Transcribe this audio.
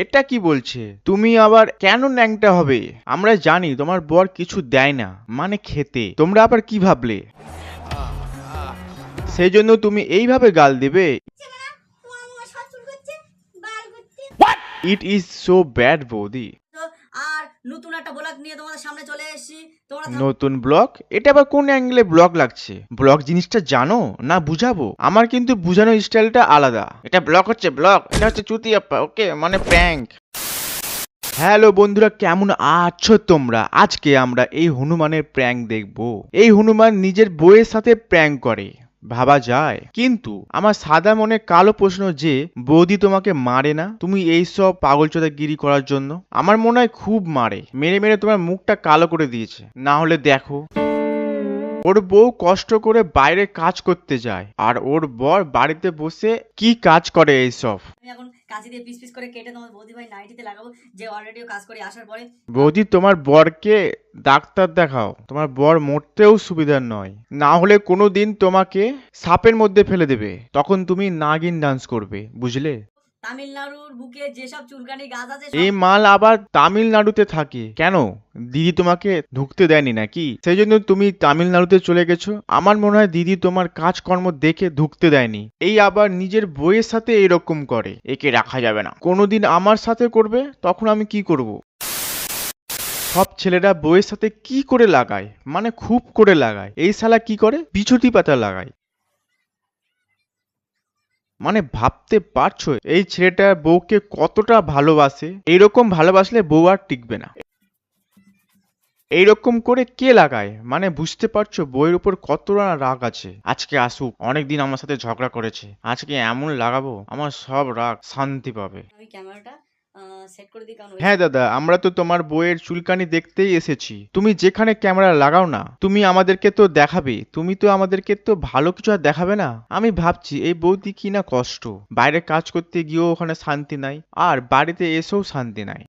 এটা কি বলছে? তুমি আবার কেন ন্যাংটা হবে? আমরা জানি তোমার বর কিছু দেয় না, মানে খেতে। তোমরা আবার কি ভাবলে? সেই জন্য তুমি এইভাবে গাল দেবে? ইট ইজ সো ব্যাড বৌদি। আর নতুন একটা ব্লগ নিয়ে তোমাদের সামনে চলে এসেছি। তোমরা নতুন ব্লগ? এটা আবার কোন অ্যাঙ্গেলে ব্লগ লাগছে? ব্লগ জিনিসটা জানো না বুঝাবো? আমার কিন্তু বুঝানোর স্টাইলটা আলাদা। এটা ব্লগ হচ্ছে ব্লগ, এটা হচ্ছে চুতিয়াপ্পা, ওকে, মানে প্র্যাঙ্ক। হ্যালো বন্ধুরা, কেমন আছো তোমরা? আজকে আমরা এই হনুমানের প্র্যাঙ্ক দেখবো। এই হনুমান নিজের বউয়ের সাথে প্র্যাঙ্ক করে, ভাবা যায়? কিন্তু আমার সাদা মনে কালো প্রশ্ন যে, বৌদি তোমাকে মারে না তুমি এইসব পাগলচোদাগিরি করার জন্য? আমার মনে হয় খুব মারে, মেরে মেরে তোমার মুখটা কালো করে দিয়েছে। না হলে দেখো, ওর বউ কষ্ট করে বাইরে কাজ করতে যায়, আর ওর বর বাড়িতে বসে কি কাজ করে এইসব। আমি এখন কাঁচি দিয়ে পিস পিস করে কেটে তোমার বৌদি ভাই নাইটিতে লাগাবো, যে অলরেডিও কাজ করে আসার পরে। বৌদি, তোমার বরকে ডাক্তার দেখাও, তোমার বর মরতেও সুবিধার নয়। না হলে কোনোদিন তোমাকে সাপের মধ্যে ফেলে দেবে, তখন তুমি নাগিন ডান্স করবে, বুঝলে? তামিলনাড়ুর বুকে যেসব চুলকানি গাছ আছে এই মাল আবার তামিলনাড়ুতে থাকে কেন? দিদি তোমাকে ঢুকতে দেয়নি নাকি, সেই জন্য তুমি তামিলনাড়ুতে চলে গেছো? আমার মনে হয় দিদি তোমার কাজকর্ম দেখে ঢুকতে দেয়নি। এই আবার নিজের বইয়ের সাথে এরকম করে, একে রাখা যাবে না। কোনোদিন আমার সাথে করবে, তখন আমি কি করব? সব ছেলেরা বইয়ের সাথে কি করে লাগায়, মানে খুব করে লাগায়। এই শালা কি করে? বিছুটি পাতা লাগায়। মানে ভাবতে পারছো এই ছেলেটা বউকে কতটা ভালোবাসে? এইরকম ভালোবাসলে বউ আর টিকবে না। এইরকম করে কে লাগায়, মানে বুঝতে পারছো বউয়ের উপর কতটা রাগ আছে? আজকে আসুক, অনেকদিন আমার সাথে ঝগড়া করেছে, আজকে এমন লাগাবো আমার সব রাগ শান্তি পাবে। আমি ক্যামেরাটা সেট করে দিই, কারণ হ্যাঁ দাদা, আমরা তো তোমার বইয়ের চুলকানি দেখতেই এসেছি। তুমি যেখানে ক্যামেরা লাগাও না, তুমি আমাদেরকে তো দেখাবে, তুমি তো আমাদেরকে তো ভালো কিছু আর দেখাবে না। আমি ভাবছি এই বৌদি কি না কষ্ট, বাইরে কাজ করতে গিয়েও ওখানে শান্তি নাই, আর বাড়িতে এসেও শান্তি নাই।